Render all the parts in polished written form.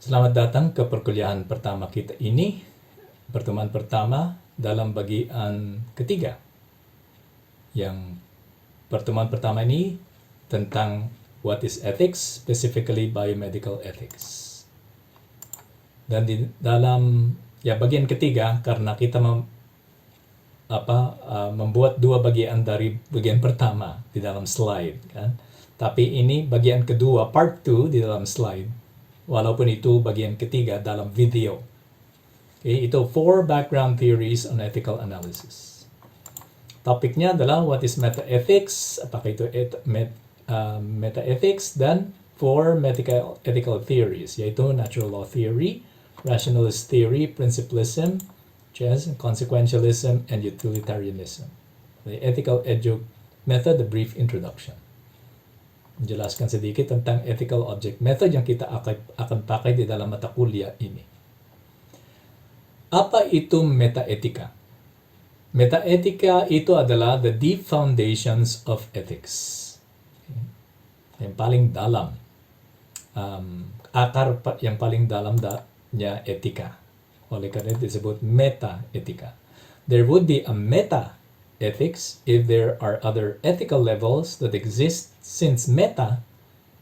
Selamat datang ke perkuliahan pertama kita ini, pertemuan pertama dalam bagian ketiga. Yang pertemuan pertama ini tentang what is ethics, specifically biomedical ethics. Dan di dalam bagian ketiga, karena kita membuat dua bagian dari bagian pertama di dalam slide, kan? Tapi ini bagian kedua, part 2 di dalam slide, walaupun itu bagian ketiga dalam video. Okay, itu 4 background theories on ethical analysis. Topiknya adalah what is meta-ethics, apakah itu meta-ethics, dan 4 ethical theories, yaitu natural law theory, rationalist theory, principlism, consequentialism, and utilitarianism. The ethical method, the brief introduction. Menjelaskan sedikit tentang ethical object method yang kita akan pakai di dalam mata kuliah ini. Apa itu metaetika? Metaetika itu adalah the deep foundations of ethics. Yang paling dalam, akar yang paling dalam nya etika. Oleh karena itu disebut metaetika. There would be a meta ethics if there are other ethical levels that exist, since meta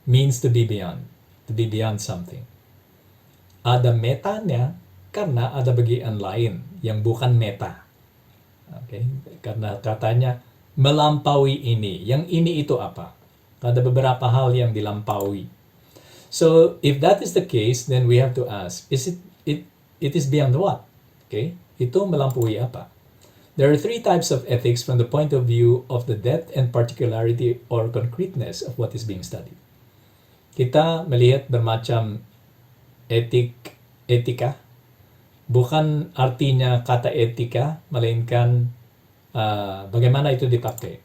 means to be beyond something. Ada metanya karena ada bagian lain yang bukan meta. Okay? Karena katanya melampaui ini. Yang ini itu apa? Ada beberapa hal yang dilampaui. So if that is the case, then we have to ask, it is beyond what? Okay? Itu melampaui apa? There are 3 types of ethics from the point of view of the depth and particularity or concreteness of what is being studied. Kita melihat bermacam etika, bukan artinya kata etika, melainkan bagaimana itu dipakai,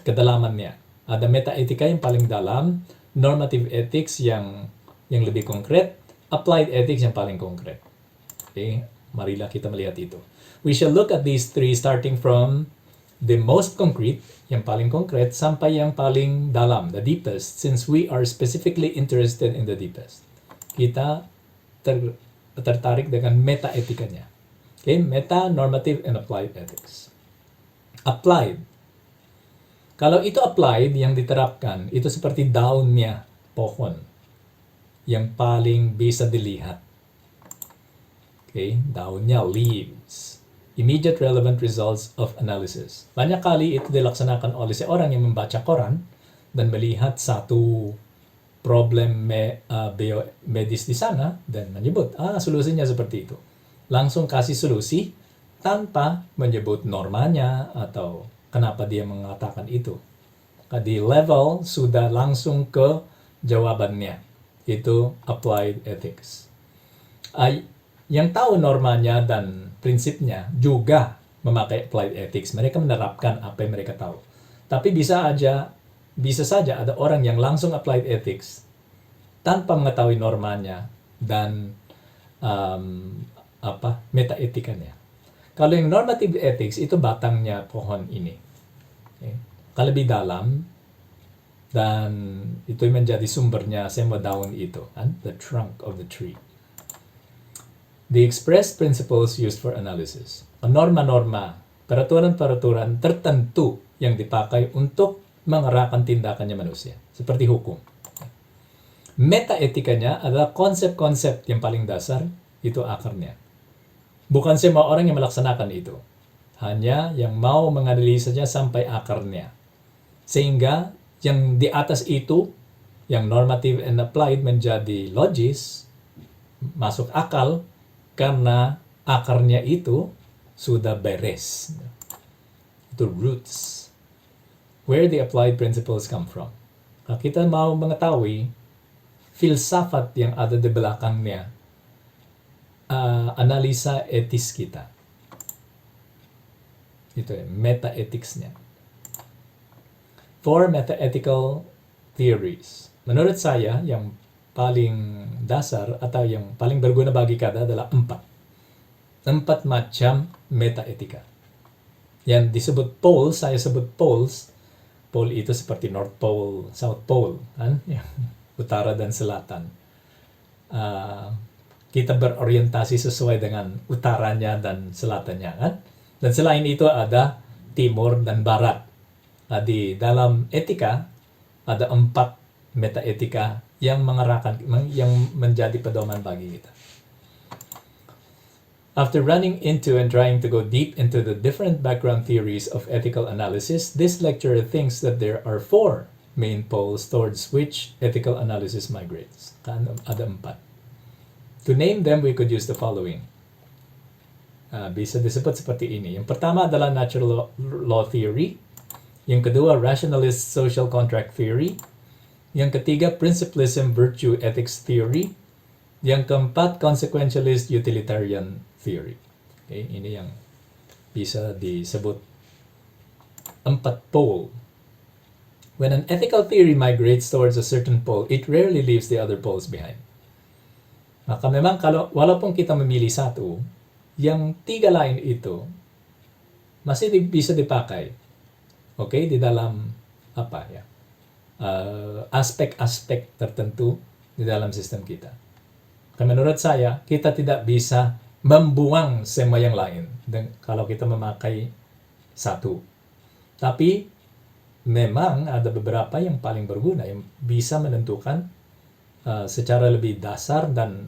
kedalamannya. Ada meta-etika yang paling dalam, normative ethics yang lebih konkret, applied ethics yang paling konkret. Okay? Marilah kita melihat itu. We shall look at these 3 starting from the most concrete, yang paling konkret, sampai yang paling dalam, the deepest, since we are specifically interested in the deepest. Kita tertarik dengan meta-etikanya. Okay? Meta, normative, and applied ethics. Applied. Kalau itu applied, yang diterapkan, itu seperti daunnya pohon yang paling bisa dilihat. Okay? Daunnya, leaves. Immediate relevant results of analysis. Banyak kali itu dilaksanakan oleh seorang yang membaca koran dan melihat satu problem biomedis di sana dan menyebut, solusinya seperti itu. Langsung kasih solusi tanpa menyebut normanya atau kenapa dia mengatakan itu. Di level sudah langsung ke jawabannya. Itu applied ethics. Yang tahu normanya dan prinsipnya juga memakai applied ethics. Mereka menerapkan apa yang mereka tahu. Tapi bisa saja ada orang yang langsung applied ethics tanpa mengetahui normanya dan meta-etikanya. Kalau yang normative ethics itu batangnya pohon ini. Okay. Kalau lebih dalam dan itu menjadi sumbernya semua daun itu, kan? The trunk of the tree. The expressed principles used for analysis. Norma-norma, peraturan-peraturan tertentu yang dipakai untuk mengerahkan tindakannya manusia, seperti hukum. Meta-etikanya adalah konsep-konsep yang paling dasar, itu akarnya. Bukan semua orang yang melaksanakan itu, hanya yang mau menganalisanya sampai akarnya. Sehingga yang di atas itu, yang normative and applied menjadi logis, masuk akal, karena akarnya itu sudah beres. Itu roots. Where the applied principles come from. Kalau kita mau mengetahui filsafat yang ada di belakangnya, analisa etis kita. Itu ya, meta-ethicsnya. 4 meta-ethical theories. Menurut saya, yang paling dasar atau yang paling berguna bagi kita adalah 4 macam meta-etika. Yang disebut poles, saya sebut poles. Pole itu seperti North Pole, South Pole, kan? Utara dan selatan. kita berorientasi sesuai dengan utaranya dan selatannya kan. Dan selain itu ada timur dan barat. Di dalam etika ada 4 metaetika yang mengarahkan, yang menjadi pedoman bagi kita. After running into and trying to go deep into the different background theories of ethical analysis, this lecturer thinks that there are 4 main poles towards which ethical analysis migrates. Ada 4. To name them, we could use the following. Bisa disebut seperti ini. Yang pertama adalah natural law theory. Yung kedua, rationalist social contract theory. Yung ketiga, principlism virtue ethics theory. Yang keempat, consequentialist utilitarian theory. Okay, ini yang bisa disebut 4 pole. When an ethical theory migrates towards a certain pole, it rarely leaves the other poles behind. Maka memang walaupun kita memilih satu, yang 3 lain itu masih bisa dipakai. Okay, di dalam aspek-aspek tertentu di dalam sistem kita. Karena menurut saya, kita tidak bisa membuang semua yang lain kalau kita memakai satu. Tapi memang ada beberapa yang paling berguna, yang bisa menentukan secara lebih dasar dan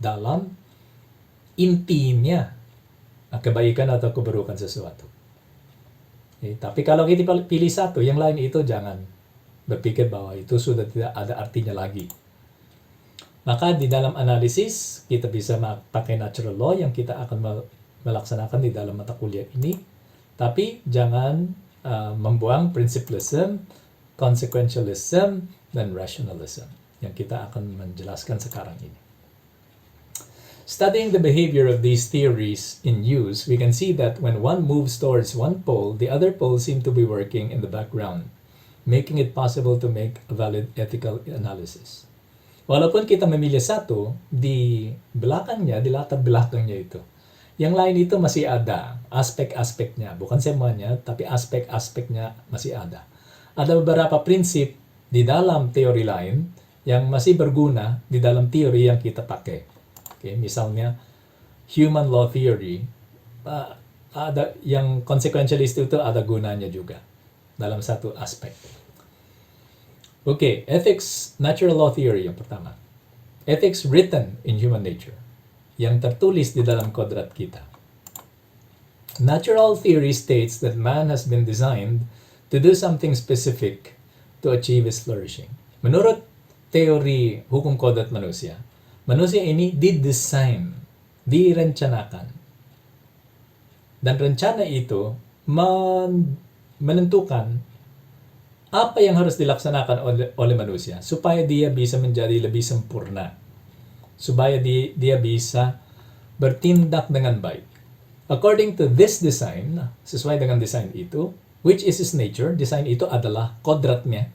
dalam intinya kebaikan atau keburukan sesuatu. Tapi kalau kita pilih satu, yang lain itu jangan berpikir bahwa itu sudah tidak ada artinya lagi. Maka di dalam analisis, kita bisa pakai natural law yang kita akan melaksanakan di dalam mata kuliah ini. Tapi jangan membuang principlism, consequentialism, dan rationalism yang kita akan menjelaskan sekarang ini. Studying the behavior of these theories in use, we can see that when one moves towards one pole, the other poles seem to be working in the background, making it possible to make a valid ethical analysis. Walaupun kita memilih satu, di belakangnya, di latar belakangnya itu, yang lain itu masih ada aspek-aspeknya, bukan semuanya, tapi aspek-aspeknya masih ada. Ada beberapa prinsip di dalam teori lain yang masih berguna di dalam teori yang kita pakai. Okay, misalnya human law theory, ada yang consequentialist itu ada gunanya juga dalam satu aspek. Okay, ethics, natural law theory yang pertama. Ethics written in human nature, yang tertulis di dalam kodrat kita. Natural theory states that man has been designed to do something specific to achieve his flourishing. Menurut teori hukum kodrat manusia, manusia ini didesain, direncanakan. Dan rencana itu menentukan apa yang harus dilaksanakan oleh manusia supaya dia bisa menjadi lebih sempurna. Supaya dia bisa bertindak dengan baik. According to this design, sesuai dengan design itu, which is his nature, design itu adalah kodratnya.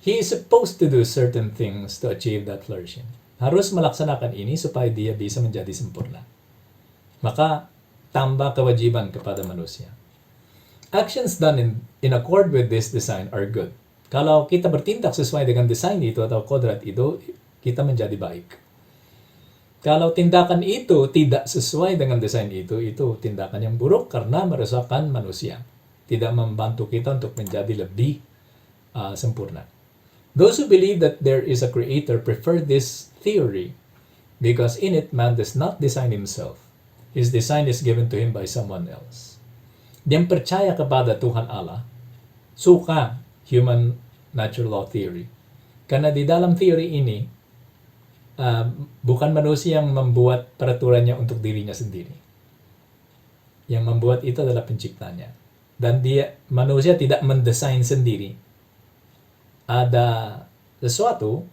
He is supposed to do certain things to achieve that flourishing. Harus melaksanakan ini supaya dia bisa menjadi sempurna. Maka tambah kewajiban kepada manusia. Actions done in accord with this design are good. Kalau kita bertindak sesuai dengan desain itu atau kodrat itu, kita menjadi baik. Kalau tindakan itu tidak sesuai dengan desain itu tindakan yang buruk karena merusakkan manusia. Tidak membantu kita untuk menjadi lebih sempurna. Those who believe that there is a creator prefer this theory because in it man does not design himself. His design is given to him by someone else. Yang percaya kepada Tuhan Allah suka human natural law theory. Karena di dalam teori ini bukan manusia yang membuat peraturannya untuk dirinya sendiri. Yang membuat itu adalah penciptanya. Dan manusia tidak mendesain sendiri. Ada sesuatu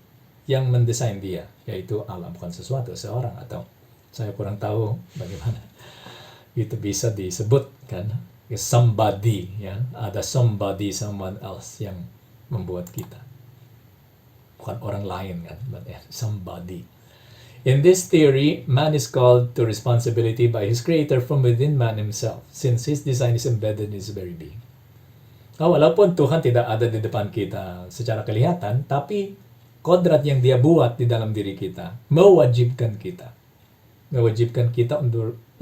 yang mendesain dia, yaitu Allah, bukan sesuatu, seorang, atau saya kurang tahu bagaimana itu bisa disebut kan, somebody, ya, ada somebody, someone else yang membuat kita, bukan orang lain kan, but somebody. In this theory, man is called to responsibility by his creator from within man himself, since his design is embedded in his very being. Walaupun Tuhan tidak ada di depan kita secara kelihatan, tapi kodrat yang dia buat di dalam diri kita mewajibkan kita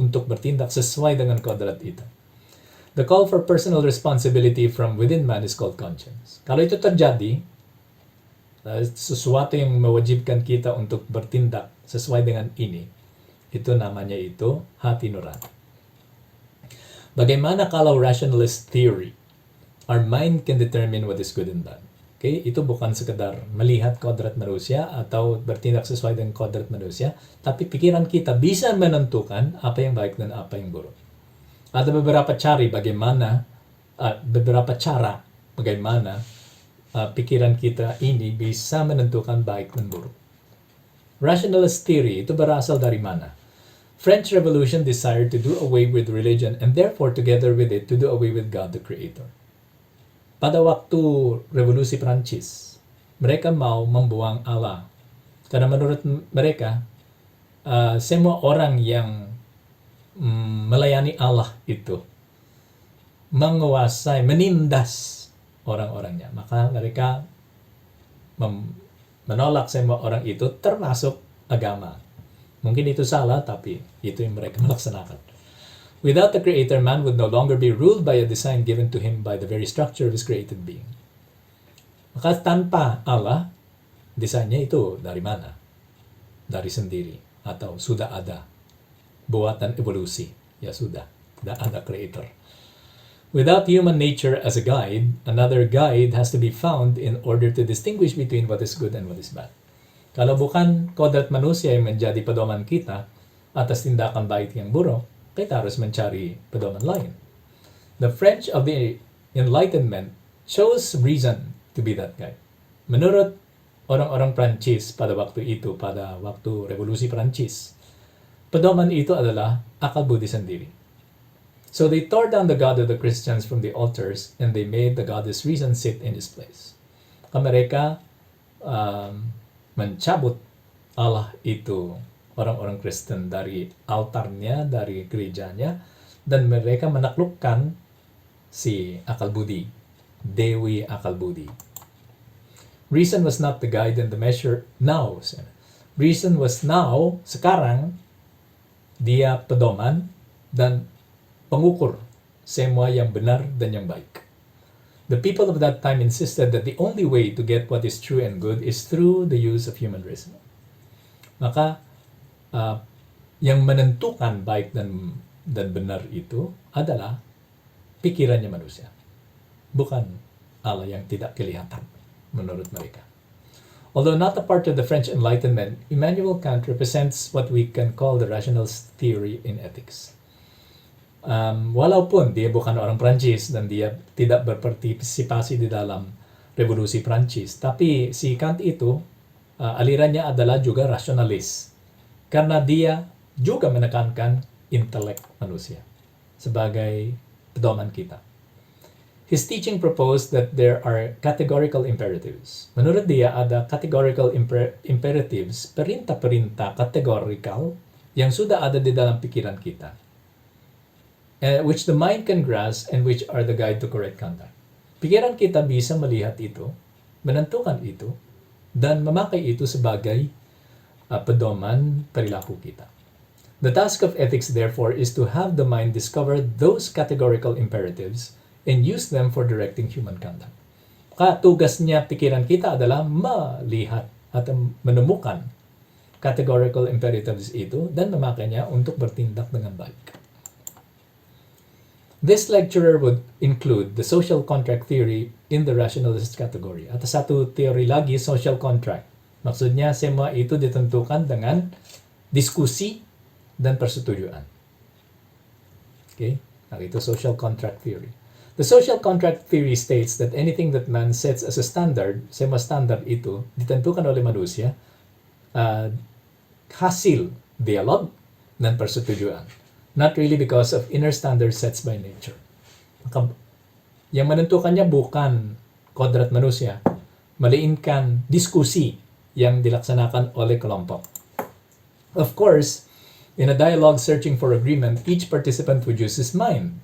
untuk bertindak sesuai dengan kodrat itu. The call for personal responsibility from within man is called conscience. Kalau itu terjadi, sesuatu yang mewajibkan kita untuk bertindak sesuai dengan ini, itu namanya hati nurani. Bagaimana kalau rationalist theory? Our mind can determine what is good and bad. Okay? Itu bukan sekedar melihat kodrat manusia atau bertindak sesuai dengan kodrat manusia, tapi pikiran kita bisa menentukan apa yang baik dan apa yang buruk. Ada beberapa cara bagaimana pikiran kita ini bisa menentukan baik dan buruk. Rationalist theory itu berasal dari mana? French Revolution desired to do away with religion and therefore together with it to do away with God the Creator. Pada waktu Revolusi Prancis, mereka mau membuang Allah. Karena menurut mereka, semua orang yang melayani Allah itu menguasai, menindas orang-orangnya. Maka mereka menolak semua orang itu termasuk agama. Mungkin itu salah, tapi itu yang mereka melaksanakan. Without the Creator, man would no longer be ruled by a design given to him by the very structure of his created being. Maka tanpa Allah, desainnya itu dari mana? Dari sendiri, atau sudah ada buatan evolusi. Ya sudah ada Creator. Without human nature as a guide, another guide has to be found in order to distinguish between what is good and what is bad. Kalau bukan kodrat manusia yang menjadi pedoman kita atas tindakan baik yang buruk, kita harus mencari pedoman lain. The French of the Enlightenment chose reason to be that guide. Menurut orang-orang Prancis pada waktu itu, pada waktu Revolusi Prancis, pedoman itu adalah akal budi sendiri. So they tore down the God of the Christians from the altars and they made the goddess reason sit in his place. Mereka mencabut Allah itu, orang-orang Kristen, dari altarnya, dari gerejanya, dan mereka menaklukkan si akal budi, Dewi akal budi. Reason was not the guide and the measure now. Reason was now, sekarang, dia pedoman dan pengukur semua yang benar dan yang baik. The people of that time insisted that the only way to get what is true and good is through the use of human reason. Maka yang menentukan baik dan benar itu adalah pikirannya manusia, bukan Allah yang tidak kelihatan menurut mereka. Although not a part of the French Enlightenment, Immanuel Kant represents what we can call the rationalist theory in ethics. Walaupun dia bukan orang Prancis dan dia tidak berpartisipasi di dalam revolusi Prancis, tapi si Kant itu alirannya adalah juga rasionalis karena dia juga menekankan intelek manusia sebagai pedoman kita. His teaching proposed that there are categorical imperatives. Menurut dia ada categorical imperatives, perintah-perintah kategorikal yang sudah ada di dalam pikiran kita, which the mind can grasp and which are the guide to correct conduct. Pikiran kita bisa melihat itu, menentukan itu, dan memakai itu sebagai pedoman perilaku kita. The task of ethics, therefore, is to have the mind discover those categorical imperatives and use them for directing human conduct. Tugasnya pikiran kita adalah melihat atau menemukan categorical imperatives itu dan memakainya untuk bertindak dengan baik. This lecturer would include the social contract theory in the rationalist category. At satu teori lagi, social contract. Maksudnya semua itu ditentukan dengan diskusi dan persetujuan. Okay? Nah, itu social contract theory. The social contract theory states that anything that man sets as a standard, semua standar itu ditentukan oleh manusia, hasil dialog dan persetujuan. Not really because of inner standards sets by nature. Maka, yang menentukannya bukan kodrat manusia, melainkan diskusi yang dilaksanakan oleh kelompok. Of course, in a dialogue searching for agreement, each participant would use his mind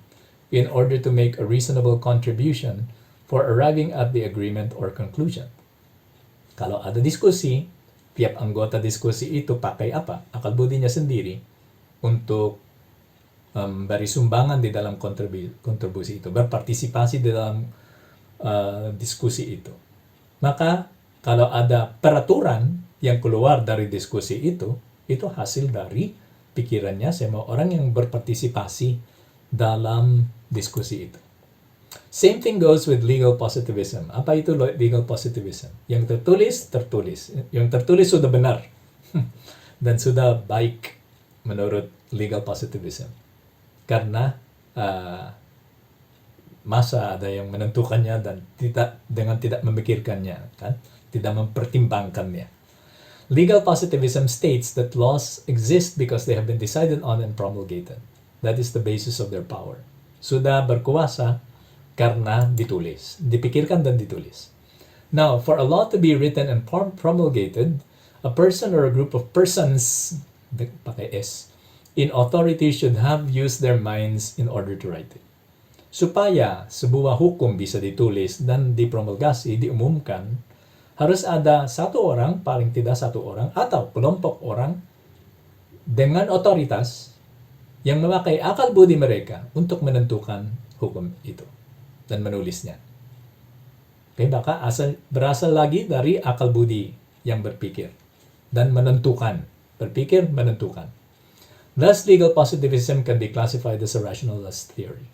in order to make a reasonable contribution for arriving at the agreement or conclusion. Kalau ada diskusi, tiap anggota diskusi itu pakai apa? Akal budi niya sendiri untuk beri sumbangan di dalam kontribusi itu, berpartisipasi di dalam diskusi itu. Maka kalau ada peraturan yang keluar dari diskusi itu hasil dari pikirannya semua orang yang berpartisipasi dalam diskusi itu. Same thing goes with legal positivism. Apa itu legal positivism? Yang tertulis. Yang tertulis sudah benar dan sudah baik menurut legal positivism. Karena masa ada yang menentukannya dan tidak memikirkannya, kan? Tidak mempertimbangkannya. Legal positivism states that laws exist because they have been decided on and promulgated. That is the basis of their power. Sudah berkuasa karena ditulis, dipikirkan dan ditulis. Now, for a law to be written and promulgated, a person or a group of persons, pakai S, in authority should have used their minds in order to write it. Supaya sebuah hukum bisa ditulis dan dipromulgasi, diumumkan, harus ada satu orang, paling tidak satu orang, atau kelompok orang dengan otoritas yang memakai akal budi mereka untuk menentukan hukum itu dan menulisnya. Oke, maka berasal lagi dari akal budi yang berpikir dan menentukan. Berpikir, menentukan. Thus, legal positivism can be classified as a rationalist theory.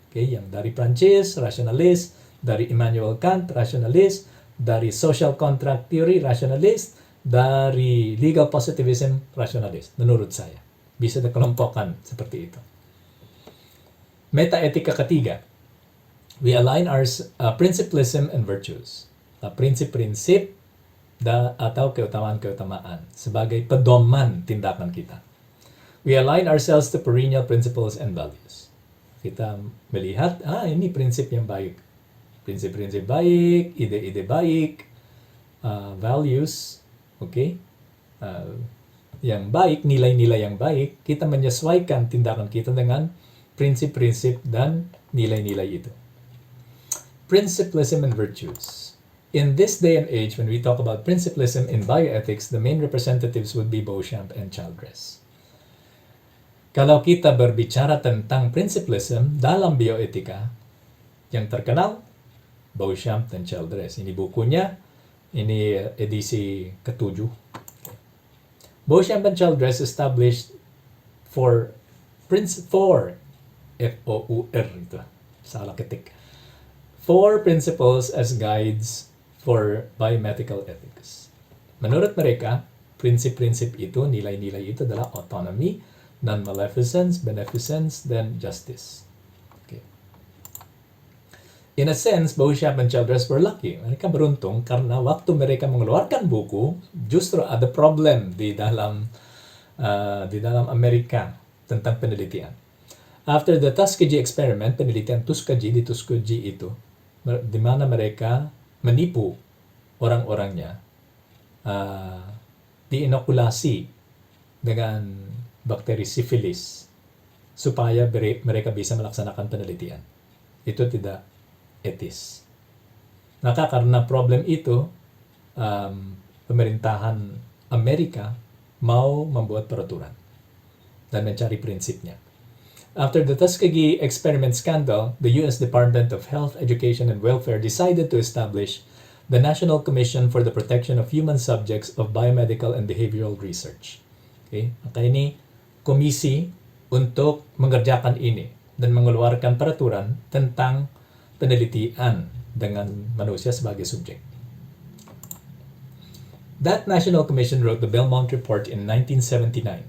Okay, yang dari Prancis, rationalist, dari Immanuel Kant, rationalist, dari social contract theory, rationalist, dari legal positivism, rationalist. Menurut saya, bisa dikelompokkan seperti itu. Metaetika ketiga, we align our principlism and virtues. Prinsip-prinsip atau keutamaan-keutamaan sebagai pedoman tindakan kita. We align ourselves to perennial principles and values. Kita melihat, ini prinsip yang baik. Prinsip-prinsip baik, ide-ide baik, values, okay? Yang baik, nilai-nilai yang baik, kita menyesuaikan tindakan kita dengan prinsip-prinsip dan nilai-nilai itu. Principlism and virtues. In this day and age, when we talk about principlism in bioethics, the main representatives would be Beauchamp and Childress. Kalau kita berbicara tentang principlism dalam bioetika, yang terkenal, Beauchamp dan Childress. Ini bukunya, ini edisi ke-7. Beauchamp and Childress established four, F-O-U-R, ito, salah ketik. 4 principles as guides for biomedical ethics. Menurut mereka, prinsip-prinsip itu, nilai-nilai itu adalah autonomy, non-maleficence, beneficence, then justice. Okay. In a sense, Beauchamp and Childress were lucky. Mereka beruntung karena waktu mereka mengeluarkan buku, justru ada problem di dalam Amerika tentang penelitian. After the Tuskegee experiment, penelitian di Tuskegee itu, di mana mereka menipu orang-orangnya, diinokulasi dengan bakteri syphilis supaya mereka bisa melaksanakan penelitian. Itu tidak etis. Maka karena problem itu, pemerintahan Amerika mau membuat peraturan dan mencari prinsipnya. After the Tuskegee experiment scandal, the U.S. Department of Health, Education, and Welfare decided to establish the National Commission for the Protection of Human Subjects of Biomedical and Behavioral Research. Okay? Maka ini komisi untuk mengerjakan ini dan mengeluarkan peraturan tentang penelitian dengan manusia sebagai subjek. That National Commission wrote the Belmont Report in 1979,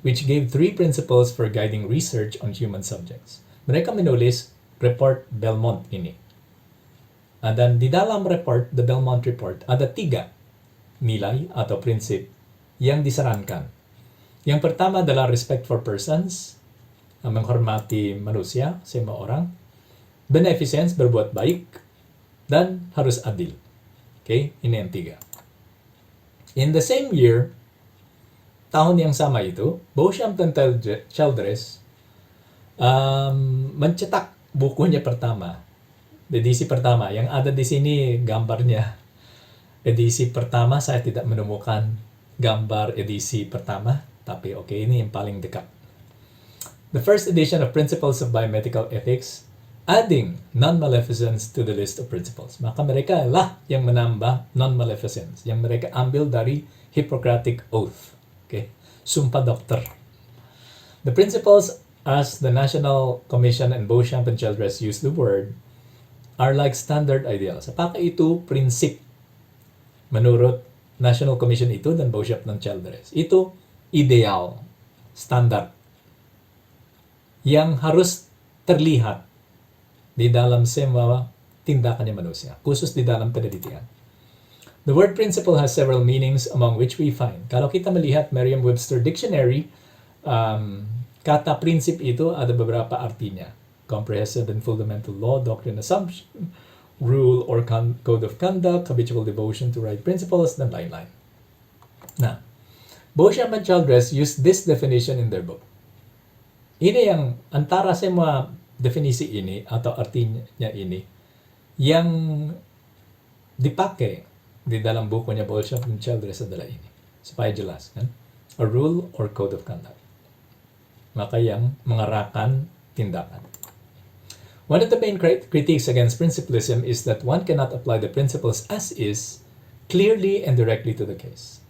which gave 3 principles for guiding research on human subjects. Mereka menulis report Belmont ini. Dan di dalam report, the Belmont Report, ada 3 nilai atau prinsip yang disarankan. Yang pertama adalah respect for persons, menghormati manusia, semua orang. Beneficence, berbuat baik. Dan harus adil. Okay, ini yang 3. In the same year, tahun yang sama itu, Beauchamp dan Childress mencetak bukunya pertama, edisi pertama, yang ada di sini gambarnya. edisi pertama saya tidak menemukan gambar edisi pertama, tapi oke, ini yang paling dekat. The first edition of Principles of Biomedical Ethics, adding non-maleficence to the list of principles. Maka mereka lah yang menambah non-maleficence, yang mereka ambil dari Hippocratic Oath. Okay? Sumpah dokter. The principles, as the National Commission and Beauchamp and Childress use the word, are like standard ideals. Apakah itu prinsip menurut National Commission itu dan Beauchamp dan Childress? Itu ideal, standar, yang harus terlihat di dalam semua tindakannya manusia, khusus di dalam penelitian. The word principle has several meanings among which we find. Kalau kita melihat Merriam-Webster Dictionary, kata prinsip itu ada beberapa artinya. Comprehensive and fundamental law, doctrine, assumption, rule or code of conduct, habitual devotion to right principles, dan lain-lain. Nah, Beauchamp and Childress use this definition in their book. Ini yang antara semua definisi ini atau artinya ini yang dipakai di dalam bukunya Beauchamp and Childress adalah ini, supaya jelas kan, a rule or code of conduct, maka yang mengarahkan tindakan. One of the main critiques against principlism is that one cannot apply the principles as is clearly and directly to the case.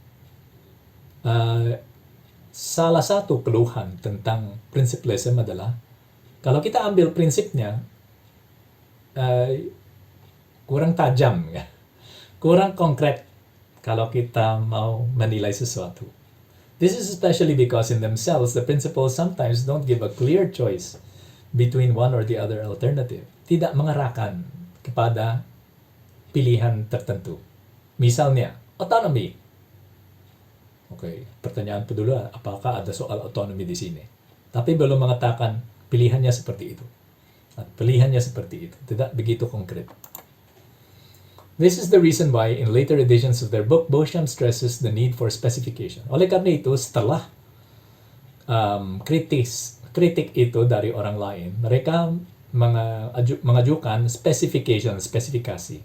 Salah satu keluhan tentang principlism adalah kalau kita ambil prinsipnya, kurang tajam, ya, kurang konkret kalau kita mau menilai sesuatu. This is especially because in themselves, the principles sometimes don't give a clear choice between one or the other alternative. Tidak mengarahkan kepada pilihan tertentu. Misalnya, autonomy. Oke, pertanyaan dulu, apakah ada soal otonomi di sini? Tapi belum mengatakan pilihannya seperti itu. Pilihannya seperti itu, tidak begitu konkret. This is the reason why in later editions of their book, Beauchamp stresses the need for specification. Oleh karena itu, setelah kritik itu dari orang lain, mereka mengajukan spesifikasi.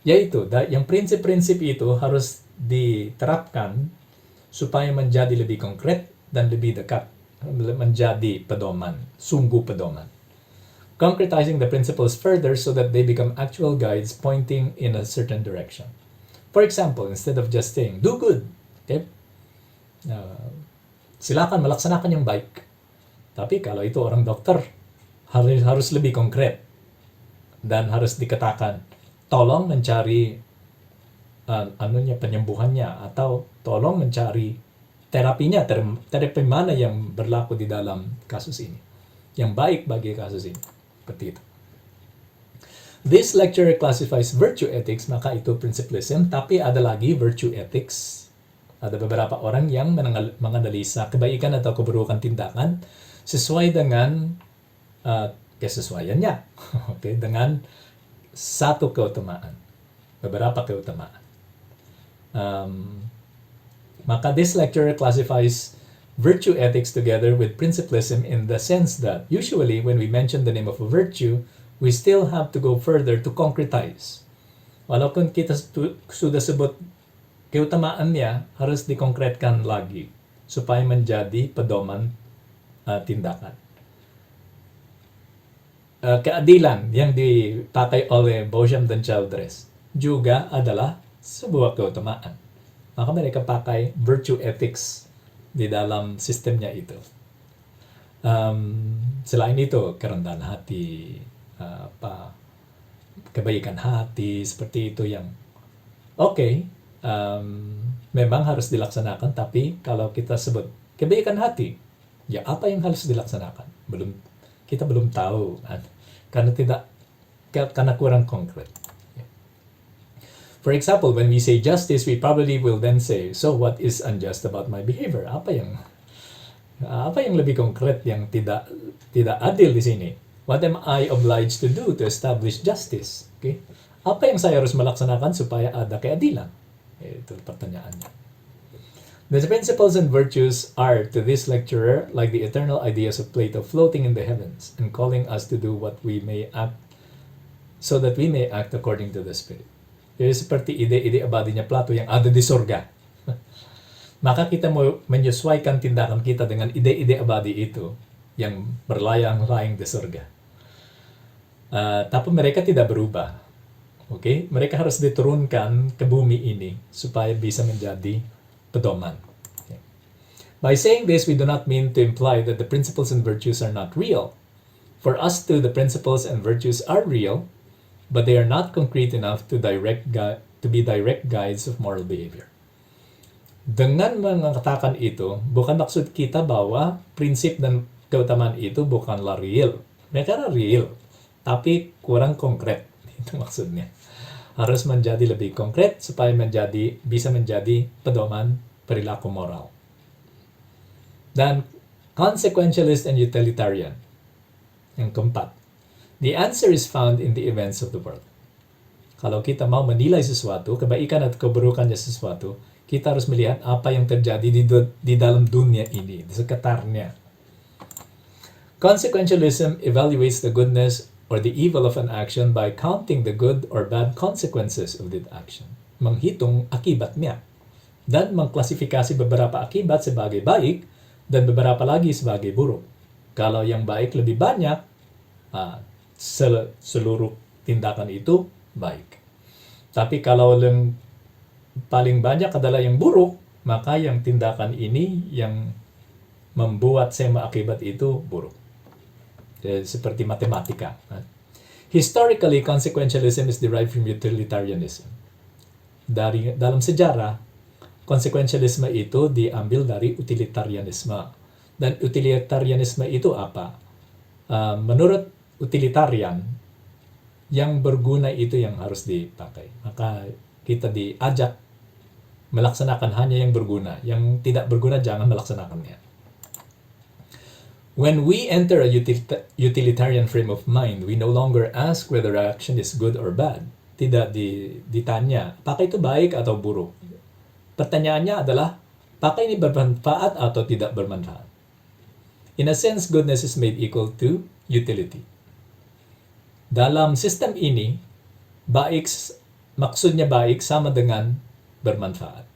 Yaitu, yang prinsip-prinsip itu harus diterapkan supaya menjadi lebih konkret dan lebih dekat, menjadi pedoman, sungguh pedoman. Concretizing the principles further so that they become actual guides pointing in a certain direction. For example, instead of just saying, do good, okay? Silakan melaksanakan yang baik. Tapi kalau itu orang dokter, harus lebih konkret dan harus dikatakan, tolong mencari penyembuhannya, atau tolong mencari terapinya, terapi mana yang berlaku di dalam kasus ini, yang baik bagi kasus ini, seperti itu. This lecture classifies virtue ethics, maka itu principlism, tapi ada lagi virtue ethics. Ada beberapa orang yang menganalisa kebaikan atau keburukan tindakan sesuai dengan kesesuaiannya, okay, dengan satu keutamaan, beberapa keutamaan. Maka this lecture classifies virtue ethics together with principlism in the sense that usually when we mention the name of a virtue, we still have to go further to concretize. Walaupun kita sudah sebut keutamaan niya, harus dikonkretkan lagi supaya menjadi pedoman tindakan. Keadilan yang dipakai oleh Beauchamp dan Childress juga adalah sebuah keutamaan. Maka mereka pakai virtue ethics di dalam sistemnya itu. Selain itu, kerendahan hati, kebaikan hati, seperti itu yang memang harus dilaksanakan, tapi kalau kita sebut kebaikan hati, ya apa yang harus dilaksanakan? Kita belum tahu, kan? Karena kurang konkret. For example, when we say justice, we probably will then say, so what is unjust about my behavior? Apa yang lebih konkret yang tidak adil di sini? What am I obliged to do to establish justice? Okay? Apa yang saya harus melaksanakan supaya ada keadilan? Itu pertanyaannya. The principles and virtues are, to this lecturer, like the eternal ideas of Plato floating in the heavens and calling us to do what we may act, so that we may act according to the Spirit. Jadi seperti ide-ide abadinya Plato yang ada di surga. Maka kita mau menyesuaikan tindakan kita dengan ide-ide abadi itu yang berlayang-layang di surga. Tapi mereka tidak berubah. Oke, mereka harus diturunkan ke bumi ini supaya bisa menjadi pedoman. Okay. By saying this, we do not mean to imply that the principles and virtues are not real. For us too, the principles and virtues are real, but they are not concrete enough to be direct guides of moral behavior. Dengan mengatakan itu, bukan maksud kita bahwa prinsip dan keutamaan itu bukanlah real. Mereka real, tapi kurang konkret. Itu maksudnya. Harus menjadi lebih konkret supaya bisa menjadi pedoman perilaku moral. Dan consequentialist and utilitarian. Yang keempat, the answer is found in the events of the world. Kalau kita mau menilai sesuatu, kebaikan atau keburukannya sesuatu, kita harus melihat apa yang terjadi di dalam dunia ini, di sekitarnya. Consequentialism evaluates the goodness or the evil of an action by counting the good or bad consequences of that action. Menghitung akibatnya dan mengklasifikasi beberapa akibat sebagai baik dan beberapa lagi sebagai buruk. Kalau yang baik lebih banyak, seluruh tindakan itu baik. Tapi kalau yang paling banyak adalah yang buruk, maka yang tindakan ini yang membuat sema akibat itu buruk. Seperti matematika. Historically, consequentialism is derived from utilitarianism. Dalam sejarah, consequentialism itu diambil dari utilitarianisme. Dan utilitarianisme itu apa? Menurut utilitarian, yang berguna itu yang harus dipakai. Maka kita diajak melaksanakan hanya yang berguna. Yang tidak berguna jangan melaksanakannya. When we enter a utilitarian frame of mind, we no longer ask whether action is good or bad. Tidak ditanya, apakah itu baik atau buruk. Pertanyaannya adalah, apakah ini bermanfaat atau tidak bermanfaat. In a sense, goodness is made equal to utility. Dalam sistem ini, maksudnya baik sama dengan bermanfaat.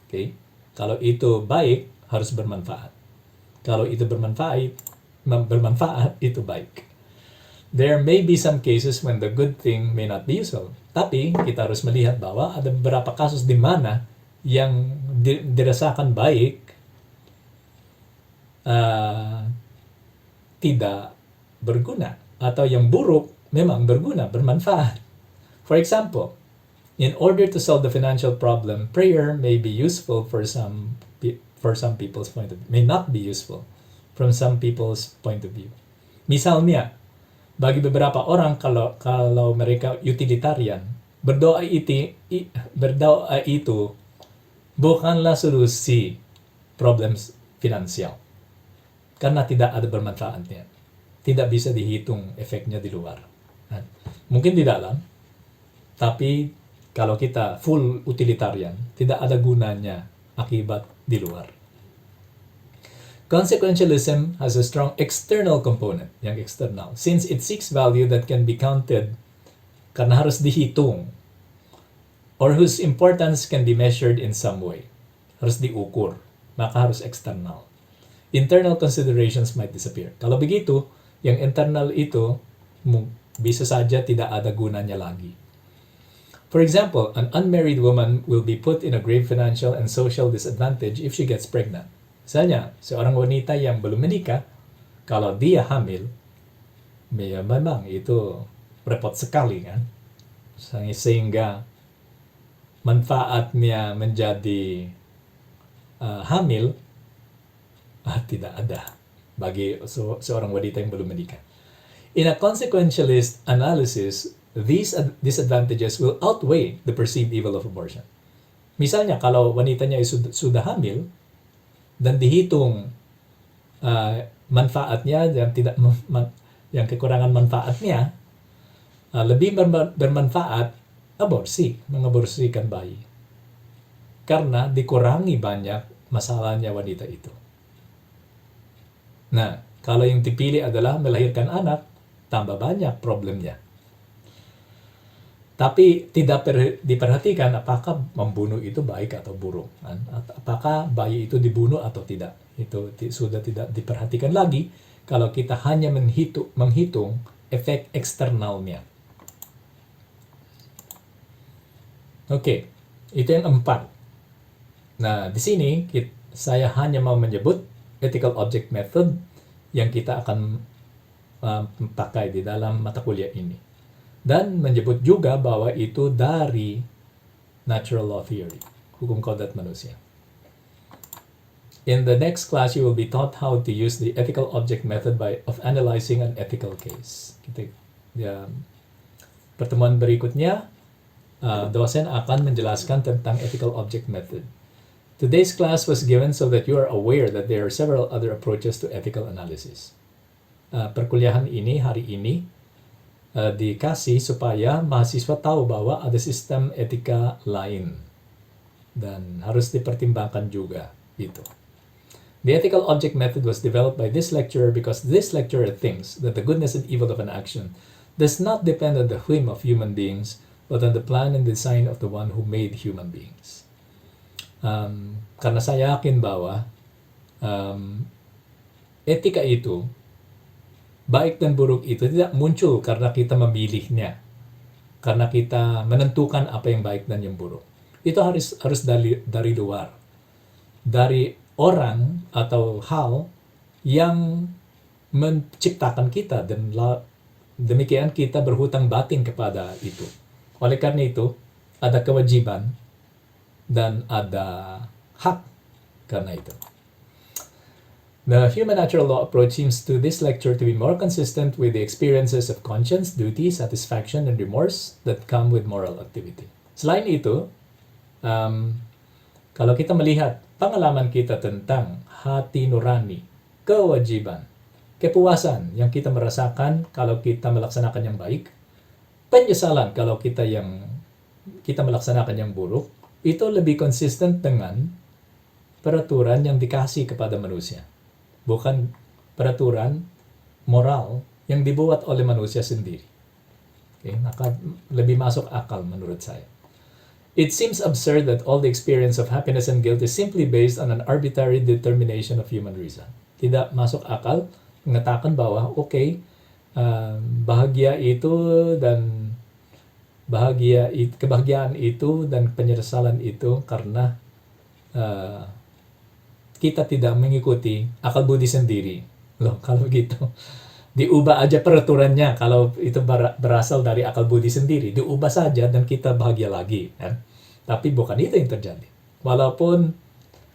Okay? Kalau itu baik, harus bermanfaat. Kalau itu bermanfaat, itu baik. There may be some cases when the good thing may not be useful. Tapi kita harus melihat bahwa ada beberapa kasus di mana yang dirasakan baik tidak berguna. Atau yang buruk memang berguna, bermanfaat. For example, in order to solve the financial problem, prayer may be useful for some people's point of view, may not be useful from some people's point of view. Misalnya, bagi beberapa orang kalau mereka utilitarian, berdoa itu bukanlah solusi problem finansial. Karena tidak ada bermanfaatnya. Tidak bisa dihitung efeknya di luar. Mungkin di dalam, tapi kalau kita full utilitarian, tidak ada gunanya akibat di luar. Consequentialism has a strong external component, yang eksternal, since it seeks value that can be counted, karena harus dihitung, or whose importance can be measured in some way. Harus diukur, maka harus eksternal. Internal considerations might disappear. Kalau begitu, yang internal itu bisa saja tidak ada gunanya lagi. For example, an unmarried woman will be put in a grave financial and social disadvantage if she gets pregnant. Misalnya, seorang wanita yang belum menikah, kalau dia hamil, memang itu repot sekali kan. Sehingga manfaatnya menjadi hamil tidak ada bagi seorang wanita yang belum menikah. In a consequentialist analysis, these disadvantages will outweigh the perceived evil of abortion. Misalnya, kalau wanitanya sudah hamil dan dihitung manfaatnya dan yang kekurangan manfaatnya, lebih bermanfaat mengaborsikan bayi. Karena dikurangi banyak masalahnya wanita itu. Nah, kalau yang dipilih adalah melahirkan anak, tambah banyak problemnya. Tapi tidak diperhatikan apakah membunuh itu baik atau buruk, kan? Apakah bayi itu dibunuh atau tidak. Itu sudah tidak diperhatikan lagi kalau kita hanya menghitung efek eksternalnya. Oke, itu yang 4. Nah, di sini saya hanya mau menyebut ethical object method yang kita akan pakai di dalam mata kuliah ini. Dan menyebut juga bahwa itu dari natural law theory, hukum kodrat manusia. In the next class, you will be taught how to use the ethical object method of analyzing an ethical case. Pertemuan berikutnya, dosen akan menjelaskan tentang ethical object method. Today's class was given so that you are aware that there are several other approaches to ethical analysis. Perkuliahan ini hari ini dikasih supaya mahasiswa tahu bahwa ada sistem etika lain dan harus dipertimbangkan juga itu. The ethical object method was developed by this lecturer because this lecturer thinks that the goodness and evil of an action does not depend on the whim of human beings, but on the plan and design of the one who made human beings. Karena saya yakin bahwa etika itu, baik dan buruk itu tidak muncul karena kita memilihnya, karena kita menentukan apa yang baik dan yang buruk. Itu harus dari luar, dari orang atau hal yang menciptakan kita, dan demikian kita berhutang batin kepada itu. Oleh karena itu, ada kewajiban dan ada hak karena itu. The human natural law approach seems to this lecture to be more consistent with the experiences of conscience, duty, satisfaction, and remorse that come with moral activity. Selain itu, kalau kita melihat pengalaman kita tentang hati nurani, kewajiban, kepuasan yang kita merasakan kalau kita melaksanakan yang baik, penyesalan kalau kita melaksanakan yang buruk, itu lebih konsisten dengan peraturan yang dikasih kepada manusia. Bukan peraturan moral yang dibuat oleh manusia sendiri. Okay, maka lebih masuk akal menurut saya. It seems absurd that all the experience of happiness and guilt is simply based on an arbitrary determination of human reason. Tidak masuk akal mengatakan bahwa bahagia itu dan kebahagiaan itu dan penyesalan itu karena kita tidak mengikuti akal budi sendiri. Loh, kalau gitu, diubah aja peraturannya. Kalau itu berasal dari akal budi sendiri, diubah saja dan kita bahagia lagi. Kan? Tapi bukan itu yang terjadi. Walaupun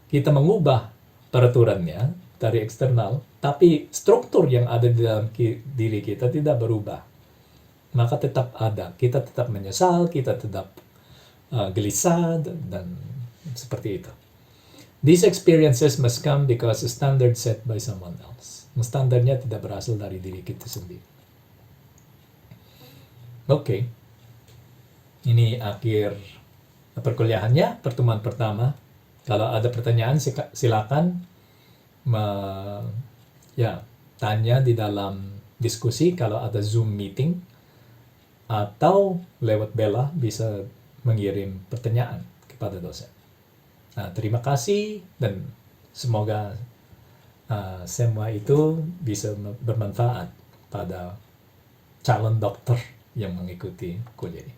kita mengubah peraturannya dari eksternal, tapi struktur yang ada di dalam diri kita tidak berubah. Maka tetap ada. Kita tetap menyesal, kita tetap gelisah, dan seperti itu. These experiences must come because the standard set by someone else. Standarnya tidak berasal dari diri kita sendiri. Oke. Ini akhir perkuliahannya, pertemuan pertama. Kalau ada pertanyaan silakan tanya di dalam diskusi kalau ada Zoom meeting, atau lewat Bella bisa mengirim pertanyaan kepada dosen. Nah, terima kasih dan semoga semua itu bisa bermanfaat pada calon dokter yang mengikuti kuliah ini.